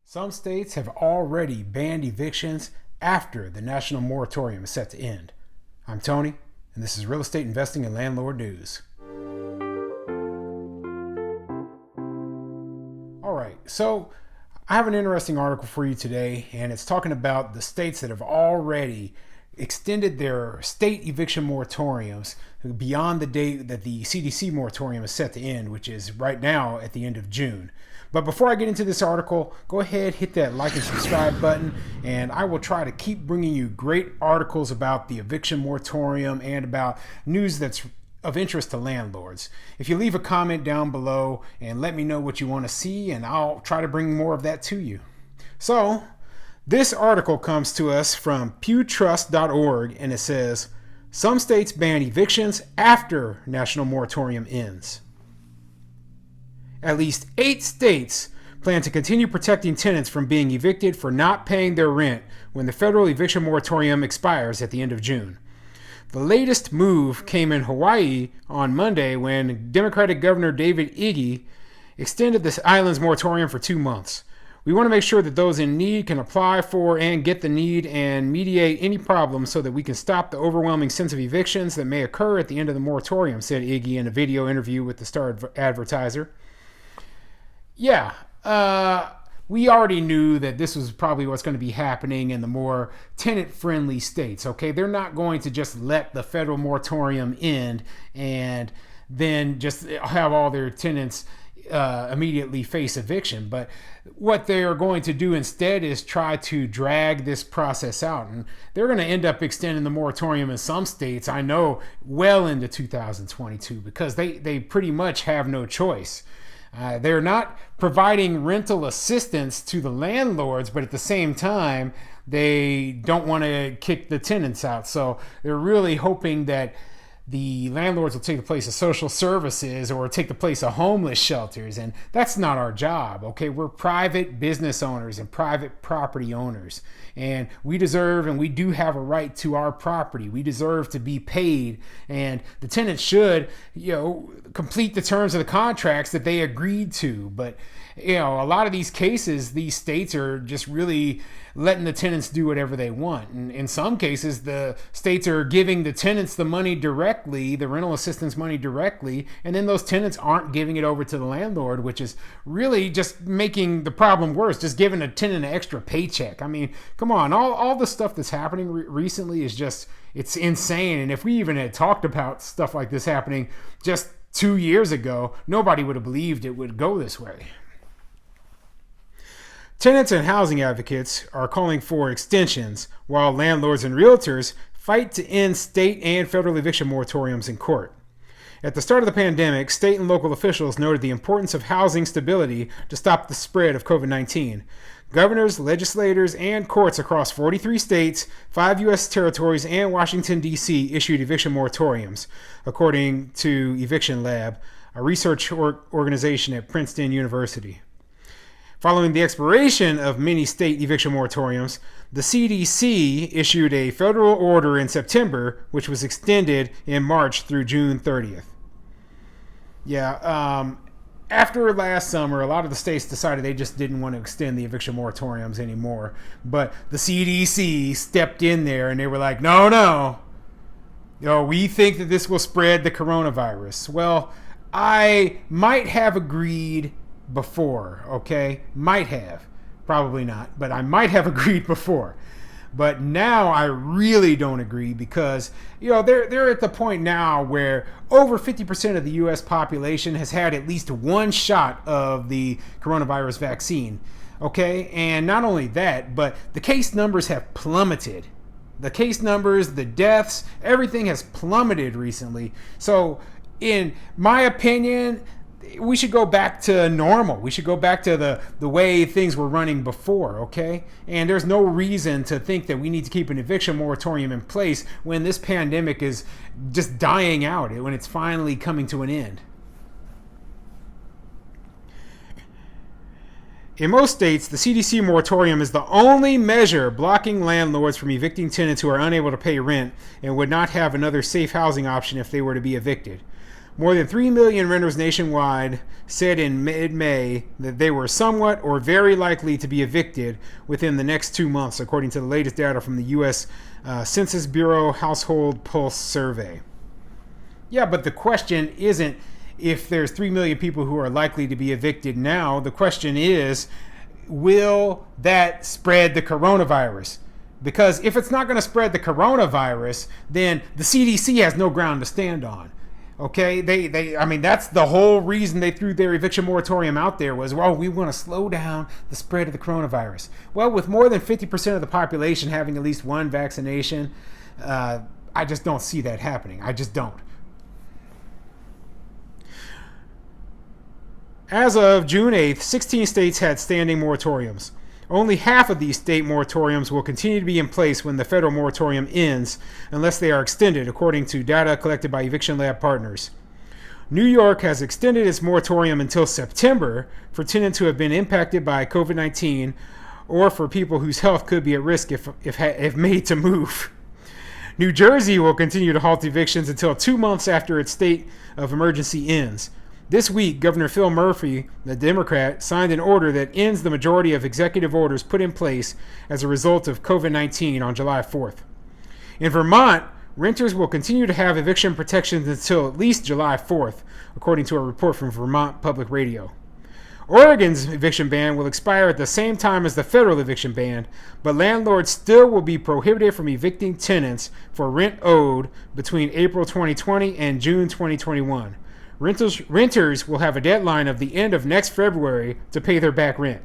Some states have already banned evictions after the national moratorium is set to end. I'm Tony, and this is Real Estate Investing and Landlord News. All right, so I have an interesting article for you today, and it's talking about the states that have already extended their state eviction moratoriums beyond the date that the CDC moratorium is set to end, which is right now at the end of June. But before I get into this article, go ahead, hit that like and subscribe button, and I will try to keep bringing you great articles about the eviction moratorium and about news that's of interest to landlords. If you leave a comment down below and let me know what you want to see, and I'll try to bring more of that to you. So, this article comes to us from pewtrust.org, and it says, some states ban evictions after national moratorium ends. At least 8 states plan to continue protecting tenants from being evicted for not paying their rent when the federal eviction moratorium expires at the end of June. The latest move came in Hawaii on Monday when Democratic Governor David Ige extended the island's moratorium for 2 months. We want to make sure that those in need can apply for and get the need and mediate any problems so that we can stop the overwhelming sense of evictions that may occur at the end of the moratorium, said Ige in a video interview with the Star Advertiser. Yeah, we already knew that this was probably what's going to be happening in the more tenant-friendly states, okay? They're not going to just let the federal moratorium end and then just have all their tenants immediately face eviction. But what they are going to do instead is try to drag this process out. And they're going to end up extending the moratorium in some states, I know, well into 2022 because they pretty much have no choice. They're not providing rental assistance to the landlords, but at the same time, they don't want to kick the tenants out. So they're really hoping that the landlords will take the place of social services or take the place of homeless shelters. And that's not our job, okay? We're private business owners and private property owners. And we deserve and we do have a right to our property. We deserve to be paid. And the tenants should, complete the terms of the contracts that they agreed to. But, a lot of these cases, these states are just really letting the tenants do whatever they want. And in some cases, the states are giving the tenants the money directly, the rental assistance money directly, and then those tenants aren't giving it over to the landlord, which is really just making the problem worse, just giving a tenant an extra paycheck. I mean, come on, all the stuff that's happening recently is just, it's insane. And if we even had talked about stuff like this happening just 2 years ago, nobody would have believed it would go this way. Tenants and housing advocates are calling for extensions, while landlords and realtors fight to end state and federal eviction moratoriums in court. At the start of the pandemic, state and local officials noted the importance of housing stability to stop the spread of COVID-19. Governors, legislators, and courts across 43 states, 5 U.S. territories, and Washington, D.C. issued eviction moratoriums, according to Eviction Lab, a research organization at Princeton University. Following the expiration of many state eviction moratoriums, the CDC issued a federal order in September, which was extended in March through June 30th. After last summer, a lot of the states decided they just didn't want to extend the eviction moratoriums anymore. But the CDC stepped in there and they were like, no, we think that this will spread the coronavirus. Well, I might have agreed before, okay? Might have. Probably not, but I might have agreed before. But now I really don't agree because, they're at the point now where over 50% of the U.S. population has had at least one shot of the coronavirus vaccine, okay? And not only that, but the case numbers have plummeted. The case numbers, the deaths, everything has plummeted recently. So, in my opinion, we should go back to normal. We should go back to the way things were running before, okay? And there's no reason to think that we need to keep an eviction moratorium in place when this pandemic is just dying out, when it's finally coming to an end. In most states, the CDC moratorium is the only measure blocking landlords from evicting tenants who are unable to pay rent and would not have another safe housing option if they were to be evicted. More than 3 million renters nationwide said in mid-May that they were somewhat or very likely to be evicted within the next 2 months, according to the latest data from the U.S. Census Bureau Household Pulse Survey. Yeah, but the question isn't if there's 3 million people who are likely to be evicted now. The question is, will that spread the coronavirus? Because if it's not going to spread the coronavirus, then the CDC has no ground to stand on. Okay, I mean, that's the whole reason they threw their eviction moratorium out there was, well, we want to slow down the spread of the coronavirus. Well, with more than 50% of the population having at least one vaccination, I just don't see that happening. I just don't. As of June 8th, 16 states had standing moratoriums. Only half of these state moratoriums will continue to be in place when the federal moratorium ends, unless they are extended, according to data collected by Eviction Lab partners. New York has extended its moratorium until September for tenants who have been impacted by COVID-19 or for people whose health could be at risk if made to move. New Jersey will continue to halt evictions until 2 months after its state of emergency ends. This week, Governor Phil Murphy, the Democrat, signed an order that ends the majority of executive orders put in place as a result of COVID-19 on July 4th. In Vermont, renters will continue to have eviction protections until at least July 4th, according to a report from Vermont Public Radio. Oregon's eviction ban will expire at the same time as the federal eviction ban, but landlords still will be prohibited from evicting tenants for rent owed between April 2020 and June 2021. Renters will have a deadline of the end of next February to pay their back rent.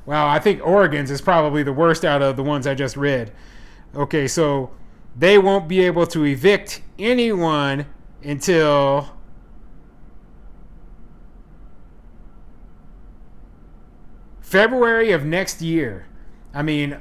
Wow, I think Oregon's is probably the worst out of the ones I just read. Okay, so they won't be able to evict anyone until February of next year. I mean,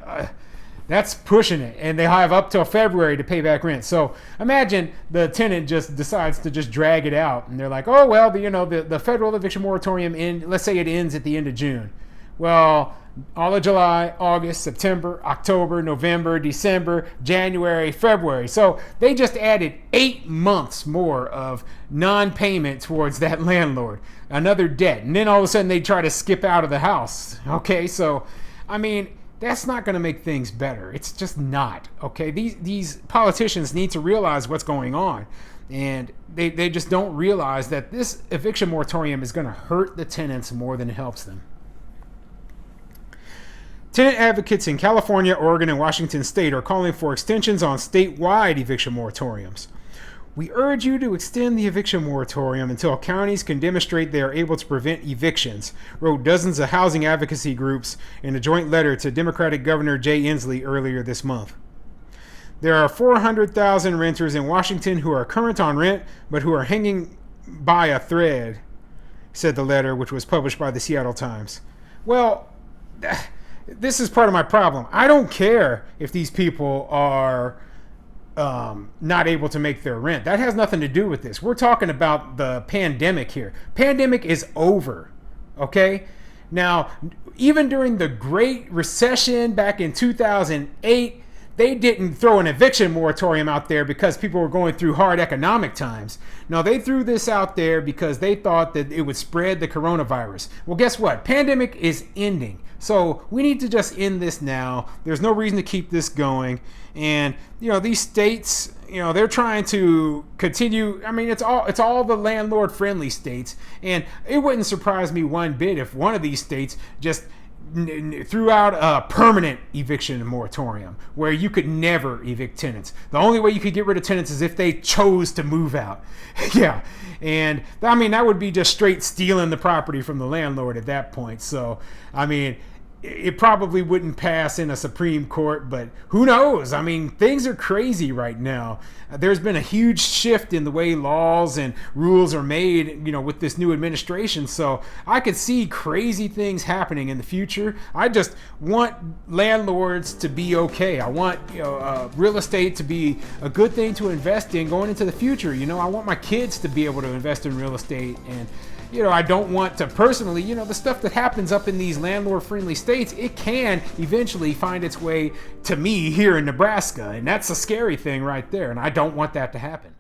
that's pushing it, and they have up till February to pay back rent. So imagine the tenant just decides to just drag it out, and they're like, "Oh well, the federal eviction moratorium let's say it ends at the end of June. Well, all of July, August, September, October, November, December, January, February. So they just added 8 months more of non-payment towards that landlord, another debt, and then all of a sudden they try to skip out of the house. Okay, so I mean, that's not going to make things better. It's just not. Okay, these politicians need to realize what's going on, and they just don't realize that this eviction moratorium is going to hurt the tenants more than it helps them. Tenant advocates in California, Oregon, and Washington state are calling for extensions on statewide eviction moratoriums. We urge you to extend the eviction moratorium until counties can demonstrate they are able to prevent evictions, wrote dozens of housing advocacy groups in a joint letter to Democratic Governor Jay Inslee earlier this month. There are 400,000 renters in Washington who are current on rent, but who are hanging by a thread, said the letter, which was published by the Seattle Times. Well, this is part of my problem. I don't care if these people are not able to make their rent. That has nothing to do with this. We're talking about the pandemic here. Pandemic is over, okay? Now, even during the Great Recession back in 2008, they didn't throw an eviction moratorium out there because people were going through hard economic times. No, they threw this out there because they thought that it would spread the coronavirus. Well, guess what? Pandemic is ending. So we need to just end this now. There's no reason to keep this going. And, these states, they're trying to continue. I mean, it's all the landlord friendly states. And it wouldn't surprise me one bit if one of these states just threw out a permanent eviction moratorium where you could never evict tenants. The only way you could get rid of tenants is if they chose to move out. Yeah. And I mean, that would be just straight stealing the property from the landlord at that point. So, I mean, it probably wouldn't pass in a Supreme Court, but who knows? I mean, things are crazy right now. There's been a huge shift in the way laws and rules are made, with this new administration. So I could see crazy things happening in the future. I just want landlords to be okay. I want, real estate to be a good thing to invest in going into the future. I want my kids to be able to invest in real estate, and I don't want to personally, the stuff that happens up in these landlord-friendly states, it can eventually find its way to me here in Nebraska. And that's a scary thing right there. And I don't want that to happen.